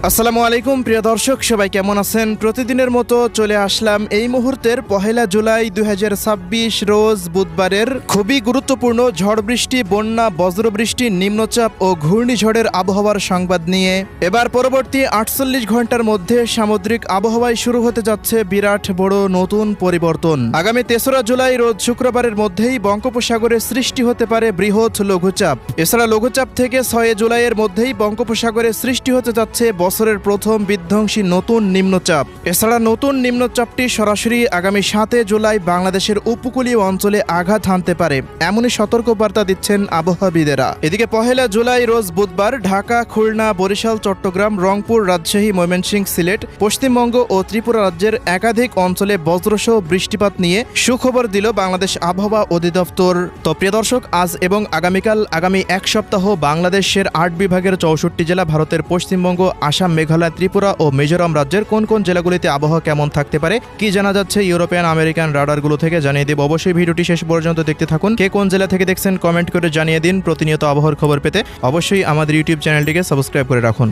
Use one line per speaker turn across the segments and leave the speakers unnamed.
আসসালামু আলাইকুম প্রিয় দর্শক, সবাই কেমন আছেন? প্রতিদিনের মতো চলে আসলাম এই মুহূর্তের 1 জুলাই 2026 রোজ বুধবারের খুবই গুরুত্বপূর্ণ ঝড় বৃষ্টি, বন্যা, বজ্রবৃষ্টি, নিম্নচাপ ও ঘূর্ণিঝড়ের আবহাওয়ার সংবাদ নিয়ে। এবার পরবর্তী 48 ঘন্টার মধ্যে সামুদ্রিক আবহাওয়ায় শুরু হতে যাচ্ছে বিরাট বড় নতুন পরিবর্তন। আগামী 3রা জুলাই রোজ শুক্রবারের মধ্যেই বঙ্গোপসাগরে সৃষ্টি হতে পারে বৃহৎ লঘুচাপ। এছাড়া লঘুচাপ থেকে 6 জুলাইয়ের মধ্যেই বঙ্গোপসাগরে সৃষ্টি হতে যাচ্ছে বছরের প্রথম বিধ্বংসী নতুন নিম্নচাপ। এছাড়া নতুন নিম্নচাপটি সরাসরি আগামী 7 জুলাই বাংলাদেশের উপকূলীয় অঞ্চলে আঘাত হানতে পারে, এমনই সতর্কবার্তা দিচ্ছেন আবহাওয়াবিদেরা। এদিকে 1 জুলাই রোজ বুধবার ঢাকা, খুলনা, বরিশাল, চট্টগ্রাম, রংপুর, রাজশাহী, ময়মনসিংহ, সিলেট, পশ্চিমবঙ্গ ও ত্রিপুরা রাজ্যের একাধিক অঞ্চলে বজ্রসহ বৃষ্টিপাত নিয়ে সুখবর দিল বাংলাদেশ আবহাওয়া অধিদপ্তর। তো প্রিয় দর্শক, আজ এবং আগামীকাল আগামী এক সপ্তাহ বাংলাদেশের 8 বিভাগের 64 জেলা, ভারতের পশ্চিমবঙ্গ, আসাম, মেঘালয়, ত্রিপুরা ও মিজোরাম রাজ্যের কোন কোন জেলাগুলিতে আবহাওয়া কেমন থাকতে পারে, কি জানা যাচ্ছে ইউরোপিয়ান আমেরিকান রাডারগুলো থেকে জানিয়ে দেব। অবশ্যই ভিডিওটি শেষ পর্যন্ত দেখতে থাকুন। কে কোন জেলা থেকে দেখছেন কমেন্ট করে জানিয়ে দিন। প্রতিনিয়ত আবহাওয়ার খবর পেতে অবশ্যই আমাদের ইউটিউব চ্যানেলটিকে সাবস্ক্রাইব করে রাখুন।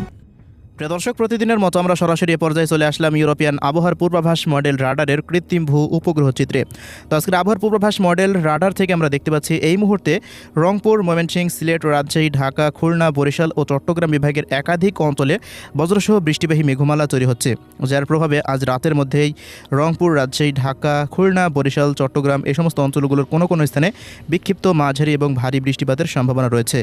প্রিয় দর্শক, প্রতিদিনের মতো আমরা সরাসরি পর্যায়ে চলে আসলাম ইউরোপিয়ান আবহাওয়ার পূর্বাভাস মডেল রাডারের কৃত্রিম ভূ উপগ্রহ চিত্রে। তো আজকের আবহাওয়ার পূর্বাভাস মডেল রাডার থেকে আমরা দেখতে পাচ্ছি এই মুহূর্তে রংপুর, ময়মনসিংহ, সিলেট, রাজশাহী, ঢাকা, খুলনা, বরিশাল ও চট্টগ্রাম বিভাগের একাধিক অঞ্চলে বজ্রসহ বৃষ্টিবাহী মেঘমালা তৈরি হচ্ছে, যার প্রভাবে আজ রাতের মধ্যেই রংপুর, রাজশাহী, ঢাকা, খুলনা, বরিশাল, চট্টগ্রাম এই সমস্ত অঞ্চলগুলোর কোনো কোনো স্থানে বিক্ষিপ্ত, মাঝারি এবং ভারী বৃষ্টিপাতের সম্ভাবনা রয়েছে।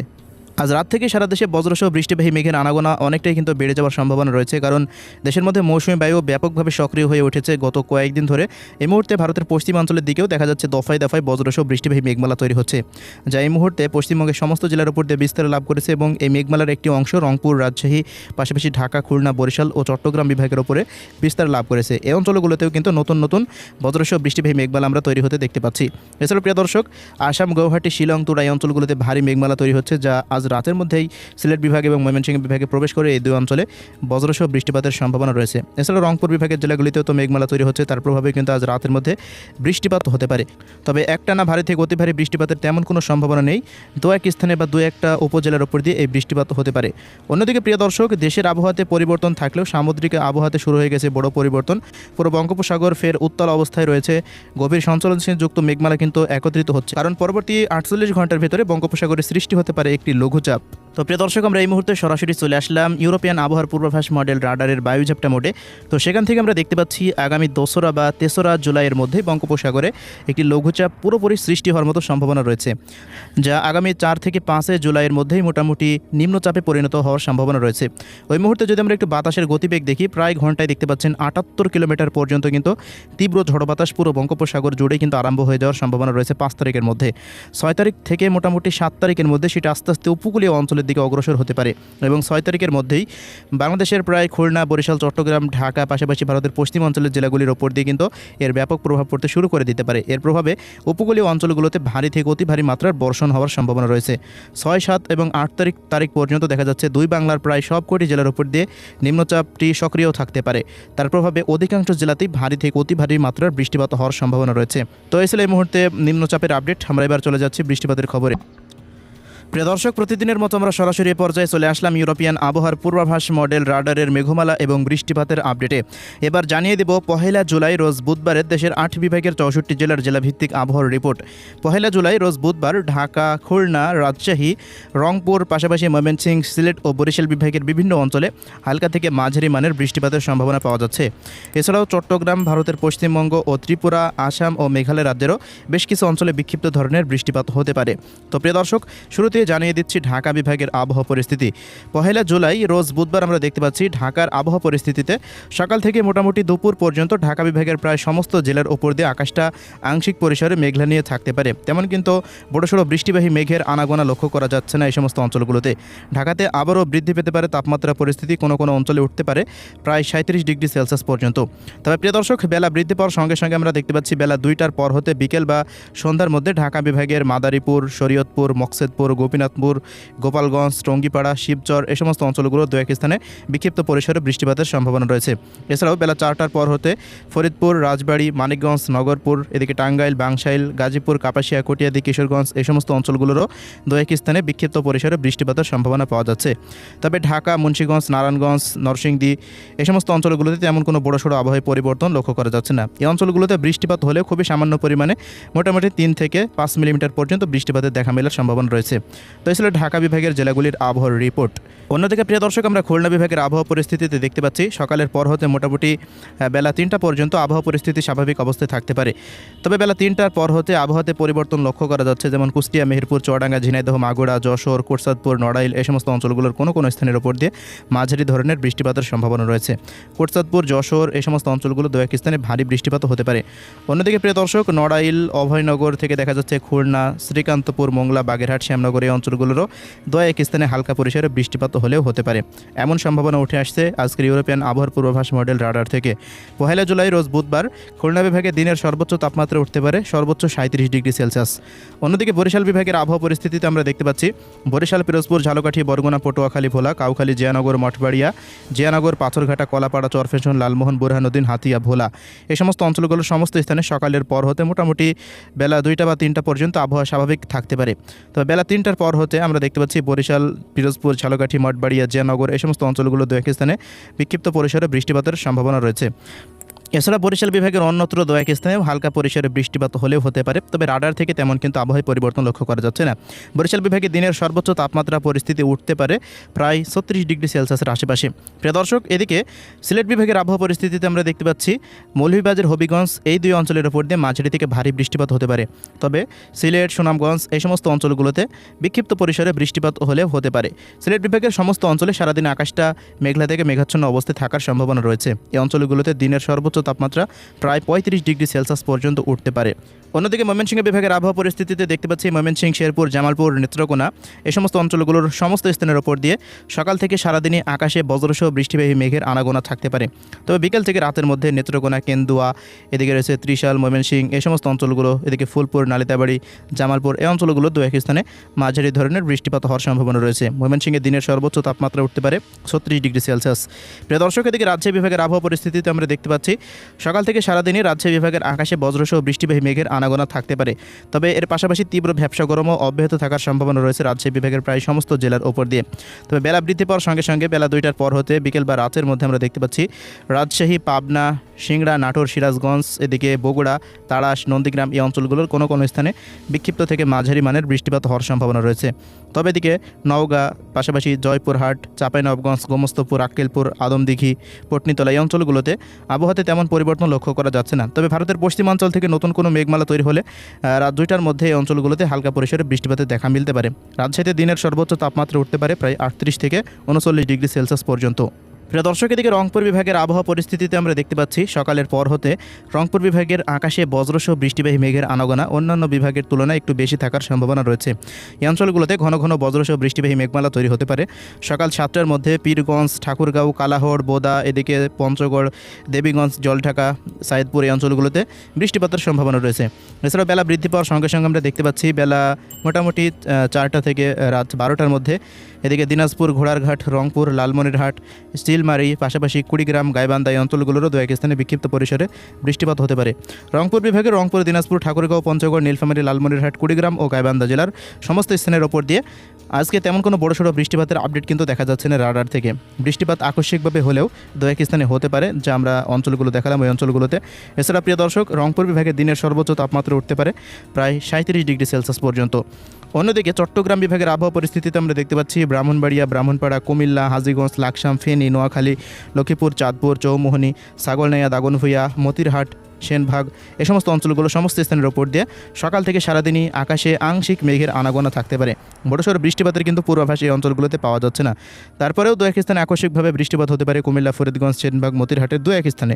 আজ রাত থেকে সারা দেশে বজ্রসহ বৃষ্টিবাহী মেঘের আনাগোনা অনেকটাই কিন্তু বেড়ে যাওয়ার সম্ভাবনা রয়েছে, কারণ দেশের মধ্যে মৌসুমী বায়ু ব্যাপকভাবে সক্রিয় হয়ে উঠেছে গত কয়েকদিন ধরে। এই মুহূর্তে ভারতের পশ্চিমাঞ্চলের দিকেও দেখা যাচ্ছে দফায় দফায় বজ্রসহ বৃষ্টিবাহী মেঘমালা তৈরি হচ্ছে, যা এই মুহূর্তে পশ্চিমবঙ্গের সমস্ত জেলার উপর দিয়ে বিস্তার লাভ করেছে এবং এই মেঘমালার একটি অংশ রংপুর, রাজশাহী, পাশাপাশি ঢাকা, খুলনা, বরিশাল ও চট্টগ্রাম বিভাগের উপরে বিস্তার লাভ করেছে। এই অঞ্চলগুলোতেও কিন্তু নতুন নতুন বজ্রসহ বৃষ্টিবাহী মেঘমালা আমরা তৈরি হতে দেখতে পাচ্ছি। এছাড়াও প্রিয় দর্শক, আসাম, গৌহাটি, শিলং, তুরা এই অঞ্চলগুলোতে ভারী মেঘমালা তৈরি হচ্ছে, যা আজ রাতের মধ্যেই সিলেট বিভাগ এবং ময়মনসিংহ বিভাগে প্রবেশ করে এই দুই অঞ্চলে বজ্রসহ বৃষ্টিপাতের সম্ভাবনা রয়েছে। এছাড়া রংপুর বিভাগের জেলাগুলিতেও তো মেঘমালা তৈরি হচ্ছে, তার প্রভাবে কিন্তু আজ রাতের মধ্যে বৃষ্টিপাত হতে পারে। তবে একটানা ভারী থেকে অতি ভারী বৃষ্টিপাতের তেমন কোনো সম্ভাবনা নেই। দু এক স্থানে বা দু একটা উপজেলার উপর দিয়ে এই বৃষ্টিপাত হতে পারে। অন্যদিকে প্রিয় দর্শক, দেশের আবহাওয়াতে পরিবর্তন থাকলেও সামুদ্রিক আবহাওয়াতে শুরু হয়ে গেছে বড় পরিবর্তন। পুরো বঙ্গোপসাগর ফের উত্তাল অবস্থায় রয়েছে। গভীর সঞ্চালনশীল যুক্ত মেঘমালা কিন্তু একত্রিত হচ্ছে, কারণ পরবর্তী 48 ঘন্টার ভেতরে বঙ্গোপসাগরে সৃষ্টি হতে পারে একটি লঘুচাপ। তো প্রিয় দর্শক, আমরা এই মুহূর্তে সরাসরি চলে আসলাম ইউরোপিয়ান আবহাওয়ার পূর্বাভাস মডেল রাডারের বায়ুঝাপটা মোডে। তো সেখান থেকে আমরা দেখতে পাচ্ছি আগামী 2রা বা 3রা জুলাইয়ের মধ্যে বঙ্গোপসাগরে একটি লঘুচাপ পুরোপুরি সৃষ্টি হওয়ার মতো সম্ভাবনা রয়েছে, যা আগামী 4 থেকে 5 জুলাইয়ের মধ্যেই মোটামুটি নিম্নচাপে পরিণত হওয়ার সম্ভাবনা রয়েছে। ওই মুহূর্তে যদি আমরা একটু বাতাসের গতিবেগ দেখি, প্রায় ঘন্টায় দেখতে পাচ্ছেন 78 কিলোমিটার পর্যন্ত কিন্তু তীব্র ঝড় বাতাস পুরো বঙ্গোপসাগর জুড়েই কিন্তু আরম্ভ হয়ে যাওয়ার সম্ভাবনা রয়েছে 5 তারিখের মধ্যে। 6 তারিখ থেকে মোটামুটি 7 তারিখের মধ্যে সেটা আস্তে আস্তে উপকূলীয় অঞ্চলের দিকে অগ্রসর হতে পারে এবং 6 তারিখের মধ্যেই বাংলাদেশের প্রায় খুলনা, বরিশাল, চট্টগ্রাম, ঢাকা, পাশাপাশি ভারতের পশ্চিম অঞ্চলের জেলাগুলির ওপর দিয়ে কিন্তু এর ব্যাপক প্রভাব পড়তে শুরু করে দিতে পারে। এর প্রভাবে উপকূলীয় অঞ্চলগুলোতে ভারী থেকে অতি ভারী মাত্রার বর্ষণ হওয়ার সম্ভাবনা রয়েছে। 6, 7 এবং 8 তারিখ পর্যন্ত দেখা যাচ্ছে দুই বাংলার প্রায় সবকটি জেলার উপর দিয়ে নিম্নচাপটি সক্রিয় থাকতে পারে। তার প্রভাবে অধিকাংশ জেলাতেই ভারী থেকে অতি ভারী মাত্রার বৃষ্টিপাত হওয়ার সম্ভাবনা রয়েছে। তো এই ছিল এই মুহূর্তে নিম্নচাপের আপডেট। আমরা এবার চলে যাচ্ছি বৃষ্টিপাতের খবরে। প্রিয় দর্শক, প্রতিদিনের মতো আমরা সরাসরি পর্যায়ে চলে আসলাম ইউরোপিয়ান আবহাওয়ার পূর্বাভাস মডেল রাডারের মেঘমালা এবং বৃষ্টিপাতের আপডেটে। এবার জানিয়ে দেব 1 জুলাই রোজ বুধবারের দেশের 8 বিভাগের 64 জেলার জেলাভিত্তিক আবহাওয়ার রিপোর্ট। 1 জুলাই রোজ বুধবার ঢাকা, খুলনা, রাজশাহী, রংপুর, পাশাপাশি ময়মনসিংহ, সিলেট ও বরিশাল বিভাগের বিভিন্ন অঞ্চলে হালকা থেকে মাঝারি মানের বৃষ্টিপাতের সম্ভাবনা পাওয়া যাচ্ছে। এছাড়াও চট্টগ্রাম, ভারতের পশ্চিমবঙ্গ ও ত্রিপুরা, আসাম ও মেঘালয় রাজ্যেরও বেশ কিছু অঞ্চলে বিক্ষিপ্ত ধরনের বৃষ্টিপাত হতে পারে। তো প্রিয় দর্শক, শুরুতে জানিয়ে দিচ্ছি ঢাকা বিভাগের আবহাওয়া পরিস্থিতি। 1 জুলাই রোজ বুধবার আমরা দেখতে পাচ্ছি ঢাকার আবহাওয়া পরিস্থিতিতে সকাল থেকে মোটামুটি দুপুর পর্যন্ত ঢাকা বিভাগের প্রায় সমস্ত জেলার ওপর দিয়ে আকাশটা আংশিক পরিসরে মেঘলা নিয়ে থাকতে পারে। তেমন কিন্তু বড়সড় বৃষ্টিবাহী মেঘের আনাগোনা লক্ষ্য করা যাচ্ছে না এই সমস্ত অঞ্চলগুলোতে। ঢাকাতে আবারও বৃদ্ধি পেতে পারে তাপমাত্রা পরিস্থিতি, কোনো কোনো অঞ্চলে উঠতে পারে প্রায় 37 ডিগ্রি সেলসিয়াস পর্যন্ত। তবে প্রিয় দর্শক, বেলা বৃদ্ধি পাওয়ার সঙ্গে সঙ্গে আমরা দেখতে পাচ্ছি বেলা 2টার পর হতে বিকেল বা সন্ধ্যার মধ্যে ঢাকা বিভাগের মাদারীপুর, শরীয়তপুর, মকসেদপুর, গোপীনাথপুর, গোপালগঞ্জ, টঙ্গীপাড়া, শিবচর এই সমস্ত অঞ্চলগুলো দু এক স্থানে বিক্ষিপ্ত পরিসরে বৃষ্টিপাতের সম্ভাবনা রয়েছে। এছাড়াও বেলা 4টার পর হতে ফরিদপুর, রাজবাড়ী, মানিকগঞ্জ, নগরপুর, এদিকে টাঙ্গাইল, বাংশাইল, গাজীপুর, কাপাসিয়া, কটিয়াদি, কিশোরগঞ্জ এই সমস্ত অঞ্চলগুলোরও দু এক স্থানে বিক্ষিপ্ত পরিসরে বৃষ্টিপাতের সম্ভাবনা পাওয়া যাচ্ছে। তবে ঢাকা, মুন্সিগঞ্জ, নারায়ণগঞ্জ, নরসিংদী এই সমস্ত অঞ্চলগুলোতে তেমন কোনো বড়সড় আবহাওয়ার পরিবর্তন লক্ষ্য করা যাচ্ছে না। এই অঞ্চলগুলোতে বৃষ্টিপাত হলেও খুবই সামান্য পরিমাণে, মোটামুটি 3 থেকে 5 মিলিমিটার পর্যন্ত বৃষ্টিপাতের দেখা মেলার সম্ভাবনা রয়েছে। তো এই ছিল ঢাকা বিভাগের জেলাগুলির আবহাওয়ার রিপোর্ট। অন্যদিকে প্রিয় দর্শক, আমরা খুলনা বিভাগের আবহাওয়া পরিস্থিতিতে দেখতে পাচ্ছি সকালের পর হতে মোটামুটি বেলা 3টা পর্যন্ত আবহাওয়া পরিস্থিতি স্বাভাবিক অবস্থায় থাকতে পারে। তবে বেলা 3টার পর হতে আবহাওয়াতে পরিবর্তন লক্ষ্য করা যাচ্ছে, যেমন কুষ্টিয়া, মেহেরপুর, চুয়াডাঙ্গা, ঝিনাইদহ, মাগুরা, যশোর, কোটচাঁদপুর, নড়াইল এই সমস্ত অঞ্চলগুলোর কোনো কোনো স্থানের উপর দিয়ে মাঝারি ধরনের বৃষ্টিপাতের সম্ভাবনা রয়েছে। কোটচাঁদপুর, যশোর এই সমস্ত অঞ্চলগুলো দু এক স্থানে ভারী বৃষ্টিপাতও হতে পারে। অন্যদিকে প্রিয় দর্শক, নড়াইল, অভয়নগর থেকে দেখা যাচ্ছে খুলনা, শ্রীকান্তপুর, মোংলা, বাগেরহাট, শ্যামনগর এই অঞ্চলগুলোরও দু এক স্থানে হালকা পরিসরে বৃষ্টিপাত হলেও হতে পারে। এমন সম্ভাবনা উঠে আসছে আজকের ইউরোপিয়ান আবহাওয়ার পূর্বাভাস মডেল রাডার থেকে। 1 জুলাই রোজ বুধবার খুলনা বিভাগে দিনের সর্বোচ্চ তাপমাত্রা উঠতে পারে সর্বোচ্চ 37 ডিগ্রি সেলসিয়াস। অন্যদিকে বরিশাল বিভাগের আবহাওয়া পরিস্থিতিতে আমরা দেখতে পাচ্ছি বরিশাল, পিরোজপুর, ঝালকাঠি, বরগুনা, পটুয়াখালী, ভোলা, কাউখালী, জিয়ানগর, মঠবাড়িয়া, জিয়ানগর, পাথরঘাটা, কলাপাড়া, চরফেশন, লালমোহন, বুরহানুদ্দিন, হাতিয়া, ভোলা এই সমস্ত অঞ্চলগুলোর সমস্ত স্থানে সকালের পর হতে মোটামুটি বেলা 2টা বা 3টা পর্যন্ত আবহাওয়া স্বাভাবিক থাকতে পারে। তবে বেলা 3টার পর হতে আমরা দেখতে পাচ্ছি বরিশাল, পিরোজপুর, ঝালকাঠি, মঠবাড়িয়া, জিয়ানগর এই সমস্ত অঞ্চলগুলো দু এক স্থানে বিক্ষিপ্ত পরিসরে বৃষ্টিপাতের সম্ভাবনা রয়েছে। এছাড়া বরিশাল বিভাগের অন্যত্র দু এক স্থানে হালকা পরিসরে বৃষ্টিপাত হলেও হতে পারে, তবে রাডার থেকে তেমন কিন্তু আবহাওয়ায় পরিবর্তন লক্ষ্য করা যাচ্ছে না। বরিশাল বিভাগে দিনের সর্বোচ্চ তাপমাত্রা পরিস্থিতি উঠতে পারে প্রায় 36 ডিগ্রি সেলসিয়াসের আশেপাশে। প্রিয় দর্শক, এদিকে সিলেট বিভাগের আবহাওয়া পরিস্থিতিতে আমরা দেখতে পাচ্ছি মৌলভীবাজার, হবিগঞ্জ এই দুই অঞ্চলের উপর দিয়ে মাঝারি থেকে ভারী বৃষ্টিপাত হতে পারে। তবে সিলেট, সুনামগঞ্জ এই সমস্ত অঞ্চলগুলোতে বিক্ষিপ্ত পরিসরে বৃষ্টিপাত হলেও হতে পারে। সিলেট বিভাগের সমস্ত অঞ্চলে সারাদিন আকাশটা মেঘলা থেকে মেঘাচ্ছন্ন অবস্থায় থাকার সম্ভাবনা রয়েছে। এই অঞ্চলগুলোতে দিনের সর্বোচ্চ তাপমাত্রা প্রায় 35 ডিগ্রি সেলসিয়াস পর্যন্ত উঠতে পারে। অন্যদিকে ময়মনসিংহ বিভাগের আবহাওয়া পরিস্থিতিতে দেখতে পাচ্ছি ময়মনসিংহ, শেরপুর, জামালপুর, নেত্রকোনা এই সমস্ত অঞ্চলগুলোর সমস্ত স্থানের ওপর দিয়ে সকাল থেকে সারাদিনই আকাশে বজ্রসহ বৃষ্টিবাহী মেঘের আনাগোনা থাকতে পারে। তবে বিকেল থেকে রাতের মধ্যে নেত্রকোনা, কেন্দুয়া, এদিকে রয়েছে ত্রিশাল, ময়মনসিংহ এই সমস্ত অঞ্চলগুলো, এদিকে ফুলপুর, নালিতাবাড়ি, জামালপুর এই অঞ্চলগুলো দু এক স্থানে মাঝারি ধরনের বৃষ্টিপাত হওয়ার সম্ভাবনা রয়েছে। ময়মনসিংহে দিনের সর্বোচ্চ তাপমাত্রা উঠতে পারে 36 ডিগ্রি সেলসিয়াস। প্রিয় দর্শক, এদিকে রাজশাহী বিভাগের আবহাওয়া পরিস্থিতিতে আমরা দেখতে পাচ্ছি সকাল থেকে সারাদিনই রাজশাহী বিভাগের আকাশে বজ্রসহ বৃষ্টিবাহী মেঘের আনাগোনা থাকতে পারে। তবে এর পাশাপাশি তীব্র ভ্যাপসা গরমও অব্যাহত থাকার সম্ভাবনা রয়েছে রাজশাহী বিভাগের প্রায় সমস্ত জেলার ওপর দিয়ে। তবে বেলা বৃদ্ধি পাওয়ার সঙ্গে সঙ্গে বেলা 2টার পর হতে বিকেল বা রাতের মধ্যে আমরা দেখতে পাচ্ছি রাজশাহী, পাবনা, সিংড়া, নাটোর, সিরাজগঞ্জ, এদিকে বগুড়া, তাড়াশ, নন্দীগ্রাম এই অঞ্চলগুলোর কোনো কোনো স্থানে বিক্ষিপ্ত থেকে মাঝারি মানের বৃষ্টিপাত হওয়ার সম্ভাবনা রয়েছে। তবে এদিকে নওগাঁ, পাশাপাশি জয়পুরহাট, চাঁপাইনবাবগঞ্জ, গোমস্তপুর, আক্কেলপুর, আদমদিঘি, পটনীতলা এই অঞ্চলগুলোতে আবহাওয়াতে তেমন পরিবর্তন লক্ষ্য করা যাচ্ছে না। তবে ভারতের পশ্চিমাঞ্চল থেকে নতুন কোনো মেঘমালা তৈরি হলে রাত 2টার মধ্যে এই অঞ্চলগুলোতে হালকা পরিসরে বৃষ্টিপাতের দেখা মিলতে পারে। রাজশাহীতে দিনের সর্বোচ্চ তাপমাত্রা উঠতে পারে প্রায় 38 থেকে 39 ডিগ্রি সেলসিয়াস পর্যন্ত। প্রিয় দর্শক, এদিকে রংপুর বিভাগের আবহাওয়া পরিস্থিতিতে আমরা দেখতে পাচ্ছি সকালের পর হতে রংপুর বিভাগের আকাশে বজ্রসহ বৃষ্টিবাহী মেঘের আনাগোনা অন্যান্য বিভাগের তুলনায় একটু বেশি থাকার সম্ভাবনা রয়েছে। এই অঞ্চলগুলোতে ঘন ঘন বজ্রসহ বৃষ্টিবাহী মেঘমালা তৈরি হতে পারে। সকাল 7টার মধ্যে পীরগঞ্জ, ঠাকুরগাঁও, কালাহড়, বোদা, এদিকে পঞ্চগড়, দেবীগঞ্জ, জলঢাকা, সাইদপুর এই অঞ্চলগুলোতে বৃষ্টিপাতের সম্ভাবনা রয়েছে। এছাড়াও বেলা বৃদ্ধি পাওয়ার সঙ্গে সঙ্গে আমরা দেখতে পাচ্ছি বেলা মোটামুটি 4টা থেকে রাত 12টার মধ্যে এদিকে দিনাজপুর, ঘোড়ারঘাট, রংপুর, লালমনিরহাট, স্টিলমারি, পাশাপাশি কুড়িগ্রাম, গাইবান্ধা এই অঞ্চলগুলোরও দু এক স্থানে বিক্ষিপ্ত পরিসরে বৃষ্টিপাত হতে পারে। রংপুর বিভাগের রংপুর, দিনাজপুর, ঠাকুরগাঁও, পঞ্চগড়, নীলফামারী, লালমনিরহাট, কুড়িগ্রাম ও গাইবান্ধা জেলার সমস্ত স্থানের ওপর দিয়ে আজকে তেমন কোনো বড়সড় বৃষ্টিপাতের আপডেট কিন্তু দেখা যাচ্ছে না রাডার থেকে। বৃষ্টিপাত আকস্মিকভাবে হলেও দু এক স্থানে হতে পারে, যা আমরা অঞ্চলগুলো দেখালাম ওই অঞ্চলগুলোতে। এছাড়া প্রিয় দর্শক, রংপুর বিভাগের দিনের সর্বোচ্চ তাপমাত্রা উঠতে পারে প্রায় 37 ডিগ্রি সেলসিয়াস পর্যন্ত। অন্যদিকে চট্টগ্রাম বিভাগের আবহাওয়া পরিস্থিতিতে আমরা দেখতে পাচ্ছি ব্রাহ্মণবাড়িয়া, ব্রাহ্মণপাড়া, কুমিল্লা, হাজীগঞ্জ, লাকসাম, ফেনী, নোয়াখালী, লক্ষ্মীপুর, চাঁদপুর, চৌমোহনী, ছাগলনাইয়া, দাগনভূঞা, মতিরহাট, সেনভাগ এই সমস্ত অঞ্চলগুলো সমস্ত স্থানের ওপর দিয়ে সকাল থেকে সারাদিনই আকাশে আংশিক মেঘের আনাগোনা থাকতে পারে। বড়সড় বৃষ্টিপাতের কিন্তু পূর্বাভাস এই অঞ্চলগুলোতে পাওয়া যাচ্ছে না। তারপরেও দু এক স্থানে আকস্মিকভাবে বৃষ্টিপাত হতে পারে কুমিল্লা, ফরিদগঞ্জ, সেনভাগ, মতিরহাটের দু এক স্থানে।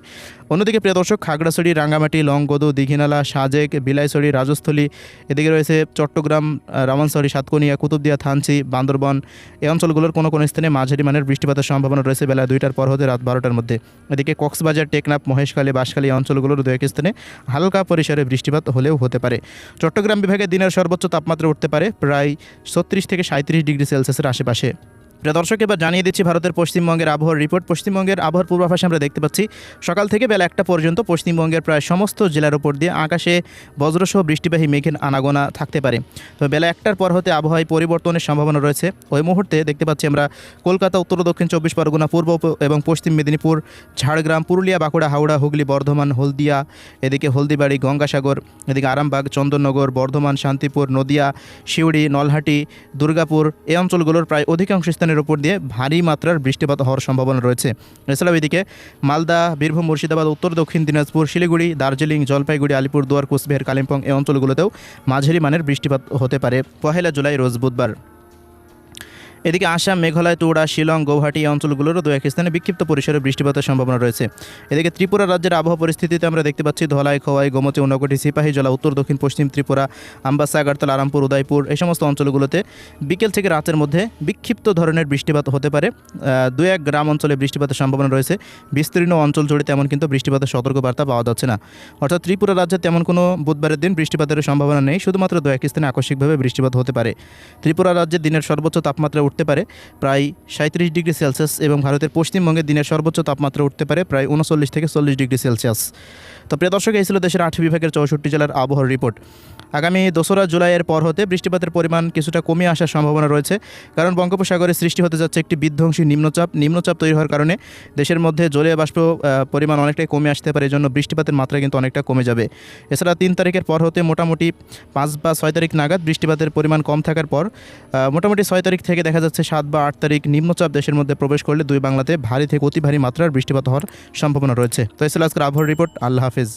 অন্যদিকে প্রিয় দর্শক, খাগড়াছড়ি, রাঙ্গামাটি, লংগদু, দীঘিনালা, সাজেক, বিলাইছড়ি, রাজস্থলী, এদিকে রয়েছে চট্টগ্রাম, রামনছড়ি, সাতকনিয়া, কুতুবদিয়া, থানচি, বান্দরবন এই অঞ্চলগুলোর কোনো কোনো স্থানে মাঝারি মানের বৃষ্টিপাতের সম্ভাবনা রয়েছে বেলা 2টার পর হতে রাত 12টার মধ্যে। এদিকে কক্সবাজার, টেকনাফ, মহেশখালী, বাঁশখালী এই অঞ্চলগুলোর দু এক স্থানে হালকা পরিসরে বৃষ্টিপাত হলেও হতে পারে। চট্টগ্রাম বিভাগে দিনের সর্বোচ্চ তাপমাত্রা উঠতে পারে প্রায় 36 থেকে 37 ডিগ্রি সেলসিয়াসের আশেপাশে। প্রিয় দর্শক, এবার জানিয়ে দিচ্ছি ভারতের পশ্চিমবঙ্গের আবহাওয়ার রিপোর্ট। পশ্চিমবঙ্গের আবহাওয়ার পূর্বাভাসে আমরা দেখতে পাচ্ছি সকাল থেকে বেলা 1টা পর্যন্ত পশ্চিমবঙ্গের প্রায় সমস্ত জেলার উপর দিয়ে আকাশে বজ্রসহ বৃষ্টিবাহী মেঘের আনাগোনা থাকতে পারে। তো বেলা 1টার পর হতে আবহাওয়ায় পরিবর্তনের সম্ভাবনা রয়েছে। ওই মুহূর্তে দেখতে পাচ্ছি আমরা কলকাতা, উত্তর ও দক্ষিণ 24 পরগনা, পূর্ব এবং পশ্চিম মেদিনীপুর, ঝাড়গ্রাম, পুরুলিয়া, বাঁকুড়া, হাওড়া, হুগলি, বর্ধমান, হলদিয়া, এদিকে হলদিবাড়ি, গঙ্গাসাগর, এদিকে আরামবাগ, চন্দননগর, বর্ধমান, শান্তিপুর, নদিয়া, সিউড়ি, নলহাটি, দুর্গাপুর এই অঞ্চলগুলোর প্রায় অধিকাংশ স্থানের উপর দিয়ে ভারী মাত্রার বৃষ্টিপাত হওয়ার সম্ভাবনা রয়েছে। এছাড়াও এদিকে মালদা, বীরভূম, মুর্শিদাবাদ, উত্তর দক্ষিণ দিনাজপুর, শিলিগুড়ি, দার্জিলিং, জলপাইগুড়ি, আলিপুরদুয়ার, কোচবিহার, কালিম্পং এই অঞ্চলগুলোতেও মাঝারি মানের বৃষ্টিপাত হতে পারে 1 জুলাই রোজ বুধবার। এদিকে আসাম, মেঘালয়, তুরা, শিলং, গৌহাটি এই অঞ্চলগুলোরও দু এক স্থানে বিক্ষিপ্ত পরিসরে বৃষ্টিপাতের সম্ভাবনা রয়েছে। এদিকে ত্রিপুরা রাজ্যের আবহাওয়া পরিস্থিতিতে আমরা দেখতে পাচ্ছি ধলাই, খোয়াই, গোমতী, ঊনকোটি, সিপাহীজলা, উত্তর দক্ষিণ পশ্চিম ত্রিপুরা, আমবাসা, আগরতলা, আরামপুর, উদয়পুর এই সমস্ত অঞ্চলগুলোতে বিকেল থেকে রাতের মধ্যে বিক্ষিপ্ত ধরনের বৃষ্টিপাত হতে পারে। 2-1 গ্রাম অঞ্চলে বৃষ্টিপাতের সম্ভাবনা রয়েছে। বিস্তীর্ণ অঞ্চল জুড়ে তেমন কিন্তু বৃষ্টিপাতের সতর্কবার্তা পাওয়া যাচ্ছে না। অর্থাৎ ত্রিপুরা রাজ্যে তেমন কোনো বুধবারের দিন বৃষ্টিপাতের সম্ভাবনা নেই, শুধুমাত্র 2-1 স্থানে আকস্মিকভাবে বৃষ্টিপাত হতে পারে। ত্রিপুরা রাজ্যে দিনের সর্বোচ্চ তাপমাত্রা উঠতে পারে প্রায় 37 ডিগ্রি সেলসিয়াস এবং ভারতের পশ্চিমবঙ্গে দিনের সর্বোচ্চ তাপমাত্রা উঠতে পারে প্রায় 39 থেকে 40 ডিগ্রি সেলসিয়াস। তো প্রিয় দর্শক, এই ছিল দেশের 8 বিভাগের 64 জেলার আবহাওয়ার রিপোর্ট। আগামী 2রা জুলাইয়ের পর হতে বৃষ্টিপাতের পরিমাণ কিছুটা কমে আসার সম্ভাবনা রয়েছে, কারণ বঙ্গোপসাগরে সৃষ্টি হতে যাচ্ছে একটি বিধ্বংসী নিম্নচাপ তৈরি হওয়ার কারণে দেশের মধ্যে জলীয় বাষ্প পরিমাণ অনেকটাই কমে আসতে পারে। এই জন্য বৃষ্টিপাতের মাত্রা কিন্তু অনেকটা কমে যাবে। এছাড়া 3 তারিখের পর হতে মোটামুটি 5 বা 6 তারিখ নাগাদ বৃষ্টিপাতের পরিমাণ কম থাকার পর মোটামুটি 6 তারিখ থেকে দেখা যাচ্ছে 7 বা 8 তারিখ নিম্নচাপ দেশের মধ্যে প্রবেশ করলে 2 বাংলাতে ভারী থেকে অতি ভারী মাত্রার বৃষ্টিপাত হওয়ার সম্ভাবনা রয়েছে। তো এই ছিল আজকের আবহাওয়ার রিপোর্ট। আল্লাহ হাফেজ।